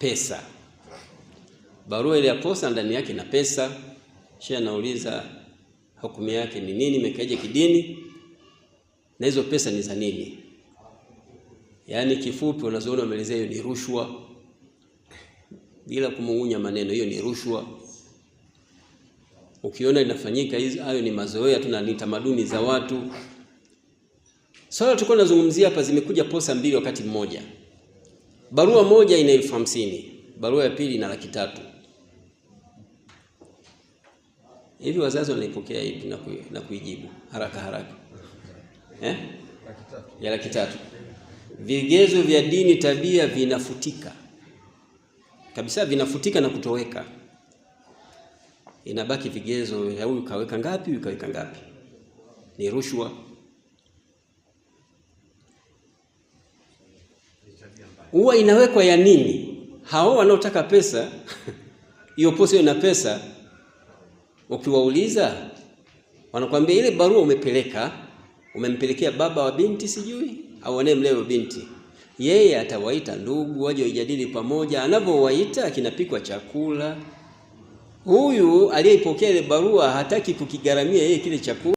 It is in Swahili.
pesa. Barua ile ya posa ndani yake na pesa. Shehe anauliza hukumu yake ni nini, imekaje kidini, na hizo pesa ni za nini? Yaani kifupi unazoona umeelezea hiyo ni rushwa, bila kumung'unya maneno, hiyo ni rushwa. Ukiona inafanyika hayo ni mazoea tu na ni tamaduni za watu. Swala tulikuwa tunazungumzia hapa, zimekuja posa mbili wakati mmoja. Barua moja ina 50,000, barua ya pili ina 300,000. Hivi wazazi wanaipokea hivi na kuijibu haraka haraka? Ya 300,000. Vigezo vya dini tabia vinafutika kabisa, vinafutika na kutoweka. Inabaki vigezo, huyu kaweka ngapi, huyu kaweka ngapi. Ni rushwa. Huwa inawekwa ya nini? Hao wanaotaka pesa hiyo posa ina pesa, ukiwauliza wanakuambia ile barua umempelekea baba wa binti sijui au anayemlea binti. Yeye atawaita ndugu waje wajadili pamoja, anapowaita kinapikwa chakula. Huyu aliyepokea ile barua hataki kukigaramia yeye kile chakula.